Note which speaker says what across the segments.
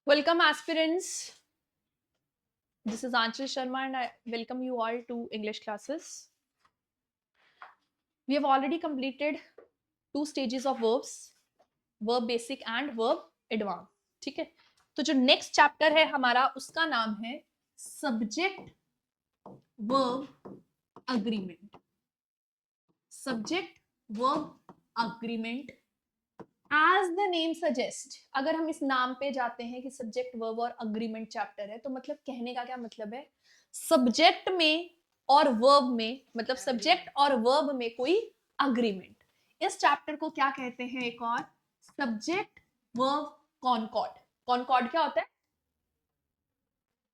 Speaker 1: Welcome aspirants. This is Anchal Sharma and I welcome you all to English classes. We have already completed two stages of verbs, verb basic and verb advanced. ठीक है, तो जो next chapter है हमारा उसका नाम है subject verb agreement. Subject verb agreement. As the name suggest, अगर हम इस नाम पे जाते हैं कि सब्जेक्ट वर्ब और अग्रीमेंट चैप्टर है, तो मतलब कहने का क्या मतलब है, सब्जेक्ट में और वर्ब में, मतलब सब्जेक्ट और वर्ब में कोई अग्रीमेंट. इस चैप्टर को क्या कहते हैं, एक और सब्जेक्ट वर्ब कॉनकॉर्ड. कॉनकॉर्ड क्या होता है,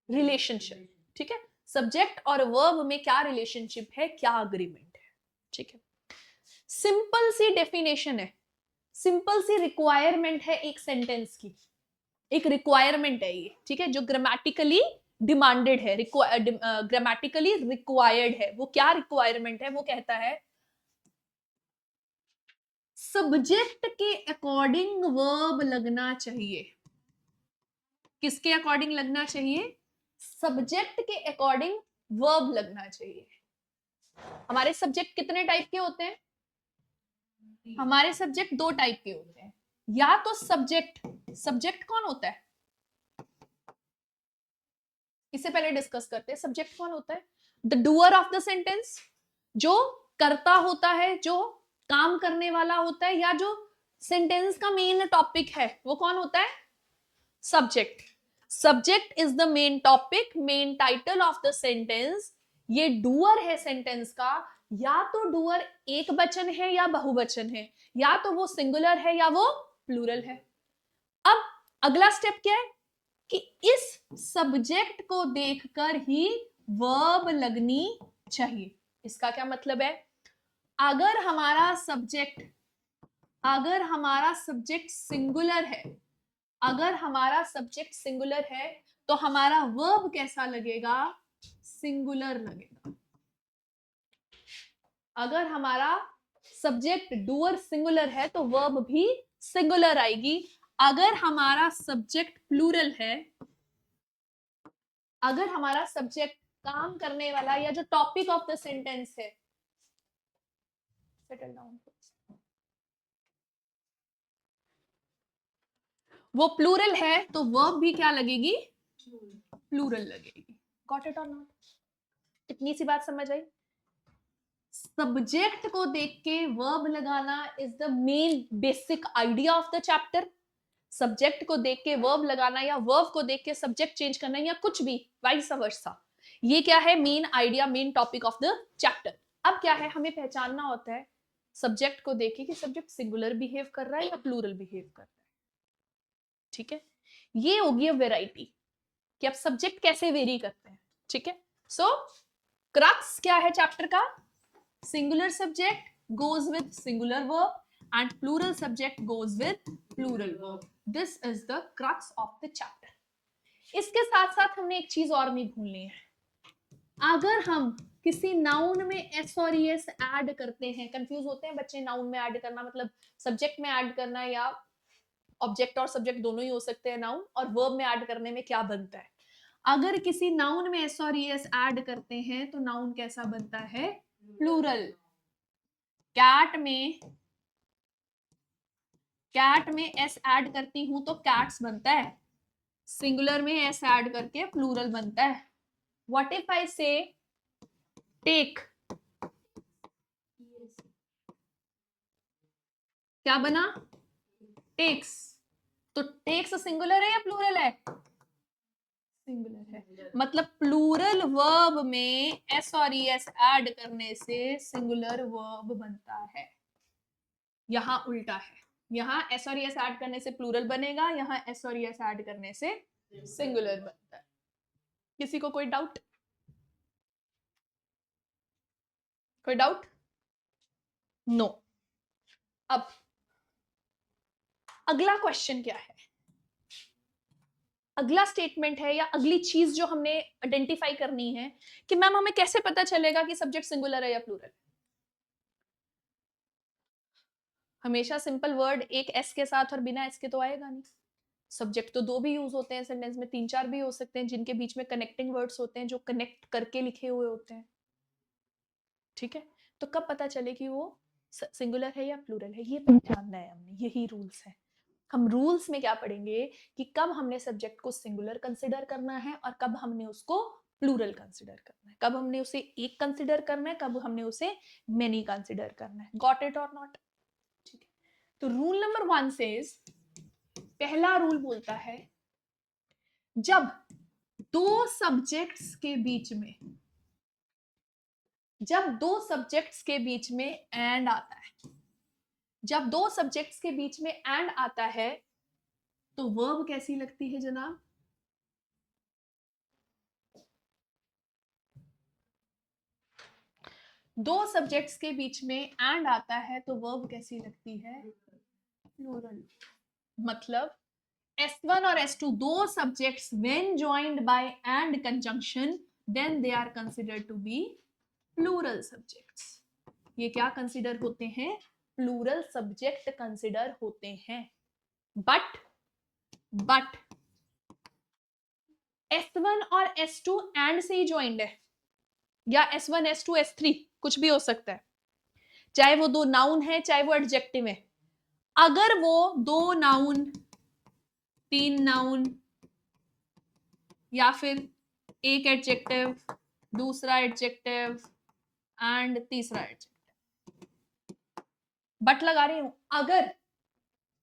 Speaker 1: रिलेशनशिप. ठीक है, सब्जेक्ट और वर्ब में क्या रिलेशनशिप है, क्या अग्रीमेंट है. ठीक है, सिंपल सी डेफिनेशन है, सिंपल सी रिक्वायरमेंट है एक सेंटेंस की. एक रिक्वायरमेंट है ये, ठीक है, जो ग्रामेटिकली डिमांडेड है, ग्रामेटिकली रिक्वायर्ड है. वो क्या रिक्वायरमेंट है, वो कहता है सब्जेक्ट के अकॉर्डिंग वर्ब लगना चाहिए. किसके अकॉर्डिंग लगना चाहिए, सब्जेक्ट के अकॉर्डिंग वर्ब लगना चाहिए. हमारे सब्जेक्ट कितने टाइप के होते हैं, हमारे सब्जेक्ट दो टाइप के होते हैं. या तो सब्जेक्ट, सब्जेक्ट कौन होता है, इससे पहले डिस्कस करते हैं. सब्जेक्ट कौन होता है, the doer of the sentence, जो करता होता है, जो काम करने वाला होता है, या जो सेंटेंस का मेन टॉपिक है, वो कौन होता है, subject. Subject is the main topic, main title of the sentence. ये डूअर है सेंटेंस का. या तो डूअर एक वचन है या बहुवचन है, या तो वो सिंगुलर है या वो प्लूरल है. अब अगला स्टेप क्या है कि इस सब्जेक्ट को देखकर ही वर्ब लगनी चाहिए. इसका क्या मतलब है, अगर हमारा सब्जेक्ट, अगर हमारा सब्जेक्ट सिंगुलर है, अगर हमारा सब्जेक्ट सिंगुलर है, तो हमारा वर्ब कैसा लगेगा, सिंगुलर लगेगा. अगर हमारा सब्जेक्ट डूअर सिंगुलर है तो वर्ब भी सिंगुलर आएगी. अगर हमारा सब्जेक्ट प्लूरल है, अगर हमारा सब्जेक्ट काम करने वाला या जो टॉपिक ऑफ द सेंटेंस है, सेटल डाउन, वो प्लूरल है, तो वर्ब भी क्या लगेगी, प्लूरल लगेगी. गॉट इट और नॉट, इतनी सी बात समझ आई. सब्जेक्ट को देख के वर्ब लगाना is the main basic idea of the chapter. Subject को देख के वर्ब लगाना या वर्ब को देख के सब्जेक्ट चेंज करना या कुछ भी वाइस वर्सा, ये क्या है, main idea, main topic of the chapter. अब क्या है, हमें पहचानना होता है सब्जेक्ट को देखे कि सब्जेक्ट सिंगुलर बिहेव कर रहा है या प्लूरल बिहेव कर रहा है. ठीक है, ये होगी वेराइटी कि अब सब्जेक्ट कैसे वेरी करते हैं. ठीक है, सो क्रक्स क्या है चैप्टर का, singular subject goes with singular verb and plural subject goes with plural verb. This is the crux of the chapter. इसके साथ साथ हमने एक चीज और नहीं भूलनी है. अगर हम किसी नाउन में एस और एस ऐड करते हैं, कंफ्यूज होते हैं बच्चे, नाउन में ऐड करना मतलब सब्जेक्ट में ऐड करना, या ऑब्जेक्ट और सब्जेक्ट दोनों ही हो सकते हैं नाउन, और वर्ब में ऐड करने में क्या बनता है. अगर किसी नाउन में एस और एस ऐड करते हैं तो नाउन कैसा बनता है, प्लूरल. कैट में एस ऐड करती हूं तो कैट्स बनता है, सिंगुलर में एस ऐड करके प्लूरल बनता है. व्हाट इफ आई से टेक, क्या बना, टेक्स. तो टेक्स सिंगुलर है या प्लूरल है, सिंगुलर है. मतलब प्लूरल वर्ब में एस और एस ऐड करने से सिंगुलर वर्ब बनता है. यहां उल्टा है, यहां एस और एस ऐड करने से प्लूरल बनेगा, यहां एस और एस ऐड करने से सिंगुलर बनता है. किसी को कोई डाउट, कोई डाउट, नो. अब अगला क्वेश्चन क्या है, अगला स्टेटमेंट है या अगली चीज जो हमने आइडेंटिफाई करनी है कि मैम हमें कैसे पता चलेगा कि सब्जेक्ट सिंगुलर है या प्लूरल. हमेशा सिंपल वर्ड एक एस के साथ और बिना एस के तो आएगा नहीं. सब्जेक्ट तो दो भी यूज होते हैं सेंटेंस में, तीन चार भी हो सकते हैं जिनके बीच में कनेक्टिंग वर्ड्स होते हैं जो कनेक्ट करके लिखे हुए होते हैं, ठीक है। तो कब पता चले कि वो सिंगुलर है या प्लूरल है, ये पहचानना है हमने, यही रूल्स है। हम रूल्स में क्या पढ़ेंगे कि कब हमने सब्जेक्ट को सिंगुलर कंसिडर करना है और कब हमने उसको प्लूरल कंसिडर करना है, कब हमने उसे एक कंसिडर करना है, कब हमने उसे मेनी कंसिडर करना है। गॉट इट और नॉट? ठीक है। तो रूल नंबर 1 सेज, पहला रूल बोलता है जब दो सब्जेक्ट्स के बीच में, जब दो सब्जेक्ट्स के बीच में एंड आता है, जब दो सब्जेक्ट्स के बीच में एंड आता है तो वर्ब कैसी लगती है जनाब? दो सब्जेक्ट्स के बीच में एंड आता है तो वर्ब कैसी लगती है? प्लूरल। मतलब S1 और S2 दो subjects when joined by and conjunction then they are considered to be plural subjects। ये क्या कंसिडर होते हैं? प्लूरल सब्जेक्ट कंसिडर होते हैं। बट S1 और S2 एंड से ही ज्वाइंड है, या S1 S2 S3 कुछ भी हो सकता है, चाहे वो दो नाउन है चाहे वो एडजेक्टिव है। अगर वो दो नाउन, तीन नाउन, या फिर एक एडजेक्टिव, दूसरा एडजेक्टिव एंड तीसरा एडजेक्टिव, बट लगा रही हूं, अगर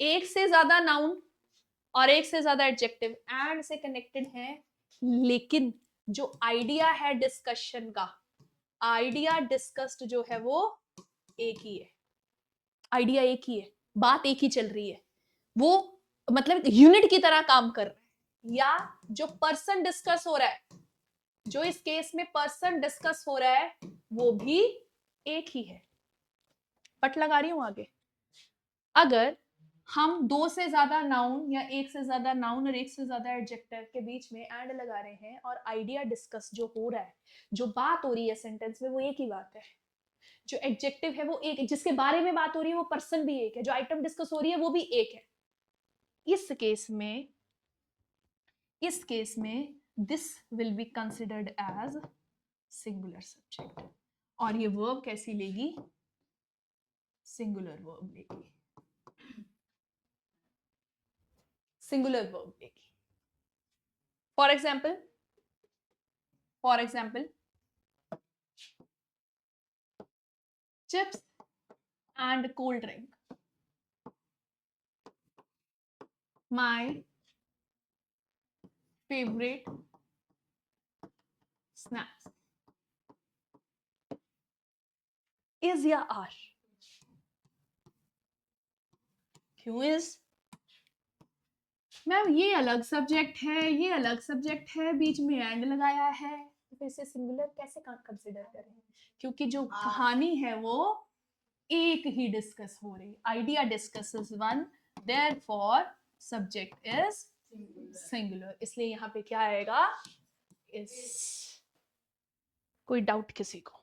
Speaker 1: एक से ज्यादा नाउन और एक से ज्यादा एडजेक्टिव एंड से कनेक्टेड है, लेकिन जो आइडिया है डिस्कशन का, आइडिया डिस्कस्ड जो है वो एक ही है, आइडिया एक ही है, बात एक ही चल रही है, वो मतलब यूनिट की तरह काम कर रहा है, या जो पर्सन डिस्कस हो रहा है, जो इस केस में पर्सन डिस्कस हो रहा है वो भी एक ही है। बट लगा रही हूं आगे, अगर हम दो से ज्यादा नाउन या एक से ज्यादा नाउन और एक से ज्यादा एडजेक्टिव के बीच में एंड लगा रहे हैं और आइडिया डिस्कस जो हो रहा है, जो बात हो रही है सेंटेंस में वो एक ही बात है, जो एडजेक्टिव है वो एक है, जिसके बारे में बात हो रही है वो पर्सन भी एक है, जो आइटम डिस्कस हो रही है वो भी एक है, इस केस में, इस केस में this will be considered as singular subject, और ये वर्ब कैसी लेगी? सिंगुलर वर्ब लेगी, सिंगुलर वर्ब लेगी। For example, for example chips and cold drink, my favourite snacks, is या आर? क्यों इज? मैम ये अलग सब्जेक्ट है, ये अलग सब्जेक्ट है, बीच में एंड लगाया है, तो इसे सिंगुलर कैसे कंसिडर करें? क्योंकि जो कहानी है वो एक ही डिस्कस हो रही, idea discusses one, therefore subject is singular, इसलिए यहां पे क्या आएगा? इस। कोई डाउट किसी को?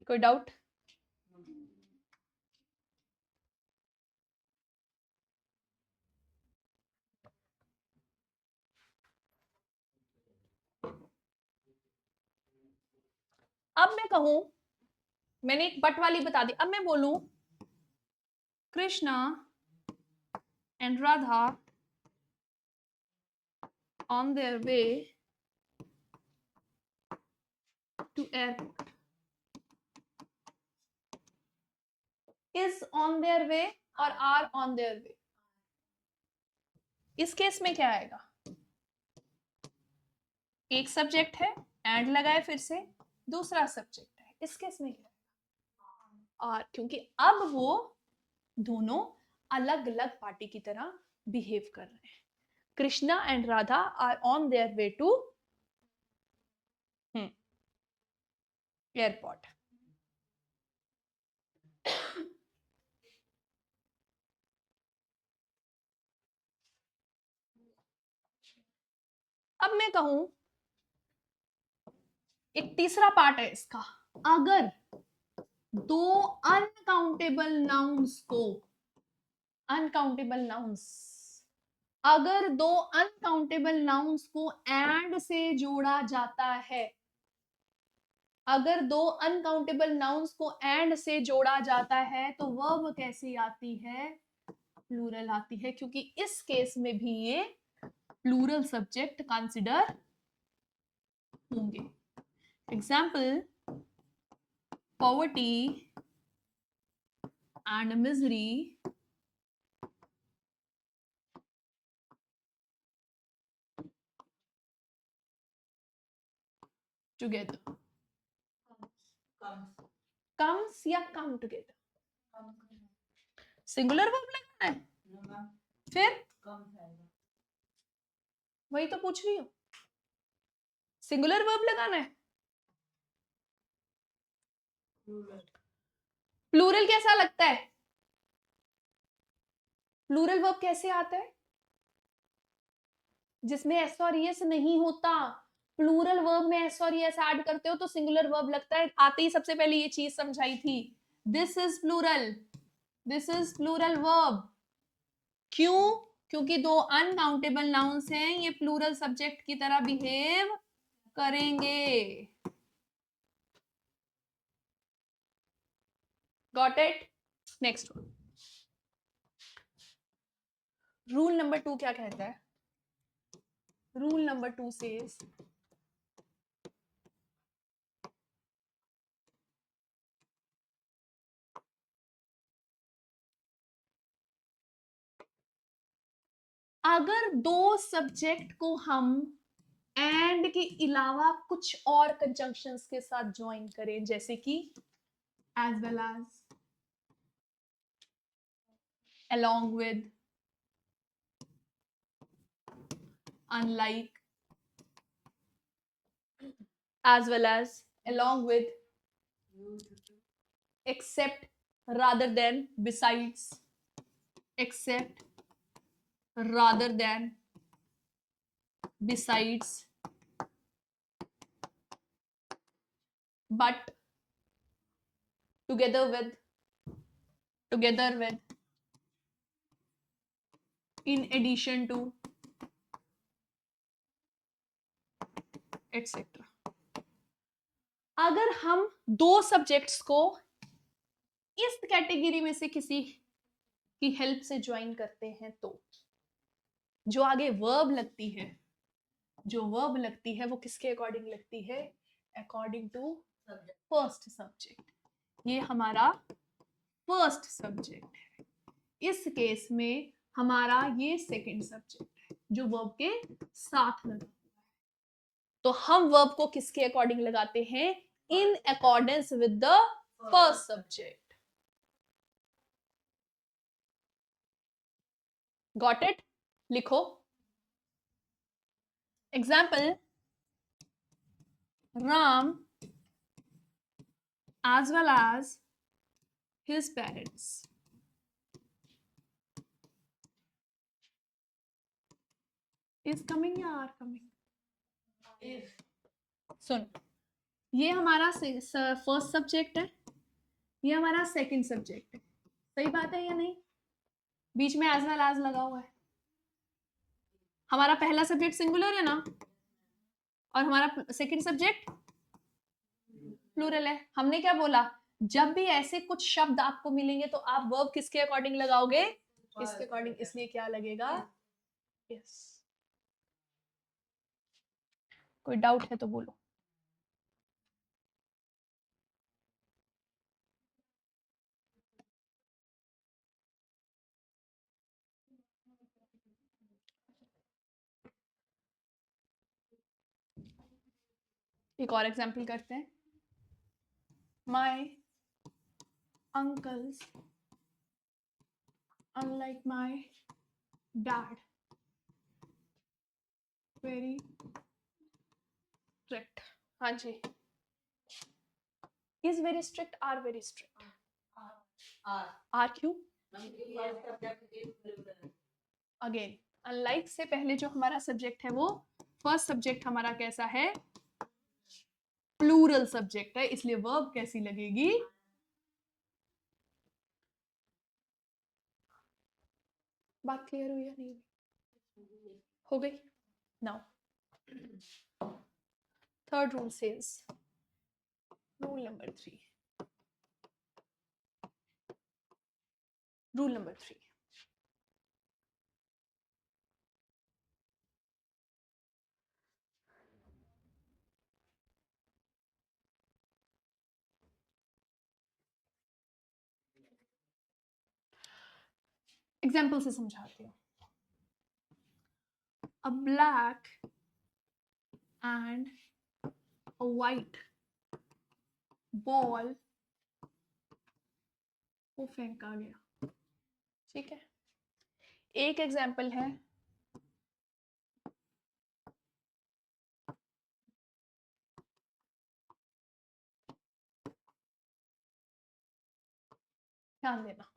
Speaker 1: कोई डाउट? अब मैं कहूं, मैंने एक बट वाली बता दी, अब मैं बोलूं Krishna and Radha on their way to airport, is on their way और are on their way, इस केस में क्या आएगा? एक सब्जेक्ट है, एंड लगाए फिर से, दूसरा सब्जेक्ट है, इस केस में क्या आएगा? और क्योंकि अब वो दोनों अलग अलग पार्टी की तरह बिहेव कर रहे हैं। Krishna and Radha are on their way to airport. अब मैं कहूं, एक तीसरा पार्ट है इसका, अगर दो अनकाउंटेबल नाउन्स को, अनकाउंटेबल नाउन्स, अगर दो अनकाउंटेबल नाउन्स को एंड से जोड़ा जाता है, अगर दो अनकाउंटेबल नाउन्स को एंड से जोड़ा जाता है तो वर्ब कैसी आती है, प्लूरल आती है, क्योंकि इस केस में भी ये प्लूरल सब्जेक्ट कंसिडर होंगे। Example, poverty and misery together, comes या कम टुगेदर, सिंगुलर वर्ब लगाना है, फिर वही तो पूछ रही हूँ, सिंगुलर वर्ब लगाना है। प्लूरल कैसा लगता है, प्लूरल वर्ब कैसे आता है, जिसमें एस और एस नहीं होता। प्लूरल वर्ब में एस और एस ऐड करते हो तो सिंगुलर वर्ब लगता है। आते ही सबसे पहले ये चीज समझाई थी, this is plural, this is plural verb. क्यों? क्योंकि दो अनकाउंटेबल नाउन्स हैं, ये प्लूरल सब्जेक्ट की तरह बिहेव करेंगे। Got it? Next one, rule number 2 क्या कहता है? रूल नंबर 2 सेज अगर दो सब्जेक्ट को हम एंड के अलावा कुछ और कंजंक्शंस के साथ ज्वाइन करें, जैसे कि as well as, along with, unlike, as well as, along with, except, rather than, besides, except, rather than, besides, but, together with, in addition to, etc. अगर हम दो सब्जेक्ट्स को इस कैटेगरी में से किसी की हेल्प से ज्वाइन करते हैं तो जो आगे वर्ब लगती है, जो वर्ब लगती है वो किसके अकॉर्डिंग लगती है? According to first subject. ये हमारा फर्स्ट सब्जेक्ट है, इस केस में हमारा ये सेकंड सब्जेक्ट है जो वर्ब के साथ लगा हुआ है। तो हम वर्ब को किसके अकॉर्डिंग लगाते हैं? In accordance with the first subject. Got it? लिखो। Example, Ram as well as his parents is coming या are coming? सुन, ये हमारा फर्स्ट सब्जेक्ट है, ये हमारा सेकंड सब्जेक्ट है, सही बात है या नहीं? बीच में एज वेल एज लगा हुआ है। हमारा पहला सब्जेक्ट सिंगुलर है ना, और हमारा सेकंड सब्जेक्ट प्लूरल है। हमने क्या बोला? जब भी ऐसे कुछ शब्द आपको मिलेंगे तो आप वर्ब किसके अकॉर्डिंग लगाओगे? इसके अकॉर्डिंग। इसलिए क्या लगेगा? यस। कोई डाउट है तो बोलो। एक और एग्जाम्पल करते हैं। माई uncles, unlike my dad, very strict. हाँ जी, is very strict, are very strict. are क्यों? अगेन, unlike से पहले जो हमारा सब्जेक्ट है वो फर्स्ट सब्जेक्ट हमारा कैसा है? प्लूरल सब्जेक्ट है, इसलिए वर्ब कैसी लगेगी? बात क्लियर हुई या नहीं हुई? हो गई? Now third rule says, rule number 3, rule number 3, example से समझाती हूँ. A black and a white ball को फेंका गया. ठीक है, एक एग्जाम्पल है ध्यान देना,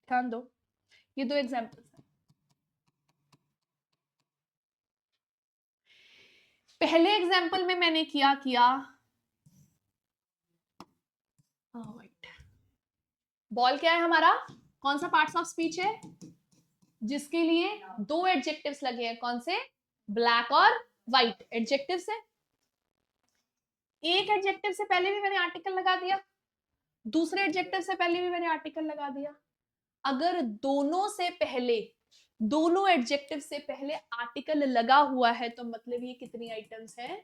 Speaker 1: ध्यान दो, ये दो एग्जाम्पल्स हैं. पहले एग्जाम्पल में मैंने किया बॉल क्या है हमारा, कौन सा पार्ट्स ऑफ स्पीच है जिसके लिए दो एडजेक्टिव्स लगे हैं, कौन से, ब्लैक और व्हाइट एडजेक्टिव्स है. एक एडजेक्टिव से पहले भी मैंने आर्टिकल लगा दिया, दूसरे एडजेक्टिव से पहले भी मैंने आर्टिकल लगा दिया. अगर दोनों से पहले, दोनों एडजेक्टिव से पहले आर्टिकल लगा हुआ है तो मतलब ये कितनी आइटम्स हैं,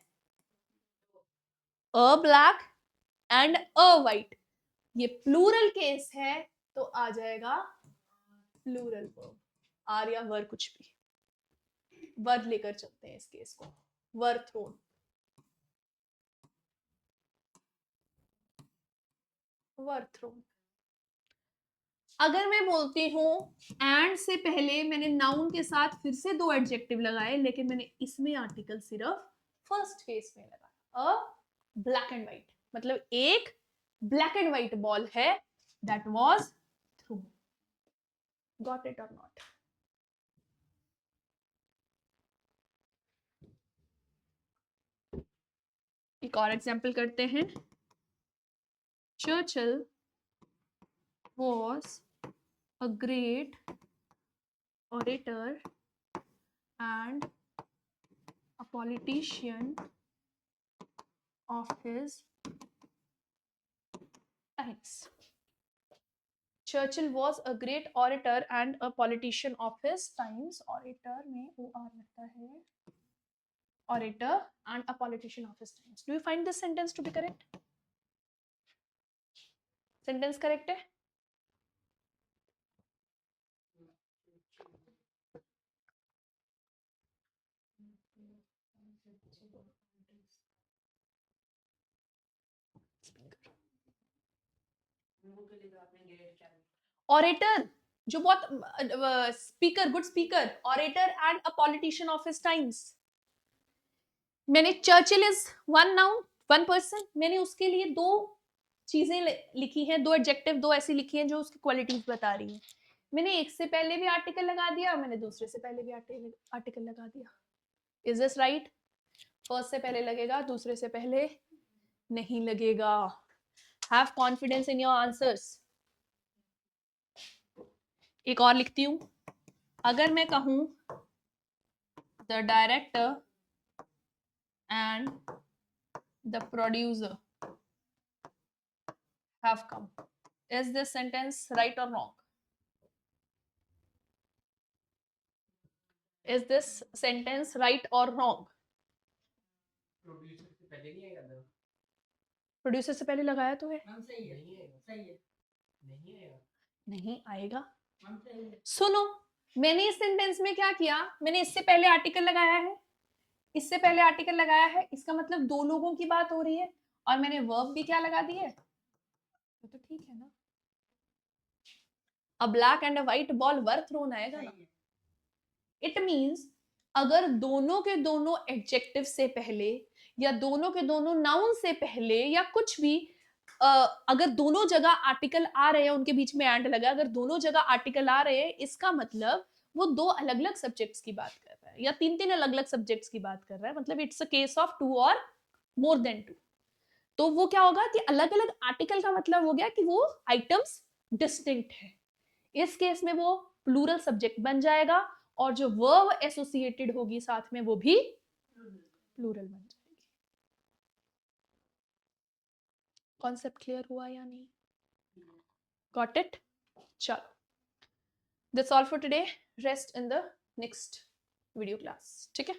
Speaker 1: अ ब्लैक एंड अ व्हाइट. ये प्लूरल केस है तो आ जाएगा प्लूरल वर्ब, आर या वर, कुछ भी वर्ब लेकर चलते हैं इस केस को, वर थ्रोन. वर थ्रोन. अगर मैं बोलती हूं एंड से पहले मैंने नाउन के साथ फिर से दो एडजेक्टिव लगाए, लेकिन मैंने इसमें आर्टिकल सिर्फ फर्स्ट केस में लगाया, अ ब्लैक एंड व्हाइट, मतलब एक ब्लैक एंड व्हाइट बॉल है, that was through. Got it और नॉट? एक और एग्जांपल करते हैं. Churchill was a great orator and a politician of his times. Churchill was a great orator and a politician of his times. Orator में OR लगता है. Orator and a politician of his times. Do you find this sentence to be correct? Sentence correct है? Orator जो बहुत speaker, good speaker, orator and a politician of his times. मैंने Churchill is one noun, one person, मैंने उसके लिए दो चीजें लिखी हैं, दो एडजेक्टिव, दो ऐसी लिखी हैं जो उसकी क्वालिटीज बता रही हैं. मैंने एक से पहले भी आर्टिकल लगा दिया, मैंने दूसरे से पहले भी आर्टिकल लगा दिया. Is this right? फर्स्ट से पहले लगेगा, दूसरे से पहले नहीं लगेगा. Have confidence in your answers. एक और लिखती हूं. अगर मैं कहूं the director and the producer have come, is this sentence right or wrong? Is this sentence right or wrong? Producer से पहले नहीं आएगा, प्रोड्यूसर से पहले लगाया तो है. सही है, नहीं आएगा, सही है, नहीं आएगा, नहीं आएगा. सुनो, मैंने इस सेंटेंस में क्या किया, मैंने इससे पहले आर्टिकल लगाया है, इससे पहले आर्टिकल लगाया है, इसका मतलब दो लोगों की बात हो रही है, और मैंने वर्ब भी क्या लगा दी है, तो ठीक है ना. A black and a white ball were thrown आएगा ना. इट मींस अगर दोनों के दोनों एडजेक्टिव से पहले या दोनों के दोनों नाउन से पहले या कुछ भी अगर दोनों जगह आर्टिकल आ रहे हैं, उनके बीच में एंड लगा, अगर दोनों जगह आर्टिकल आ रहे हैं, इसका मतलब वो दो अलग अलग सब्जेक्ट्स की बात कर रहा है या तीन तीन अलग अलग सब्जेक्ट्स की बात कर रहा है. मतलब it's a case of two और मोर देन टू. तो वो क्या होगा कि अलग अलग आर्टिकल का मतलब हो गया कि वो आइटम्स डिस्टिंक्ट है. इस केस में वो प्लूरल सब्जेक्ट बन जाएगा और जो वर्ब एसोसिएटेड होगी साथ में वो भी प्लूरल बन जाएगी। कॉन्सेप्ट क्लियर हुआ या नहीं? Got it? चलो, that's all for today. Rest in the next video class, ठीक है?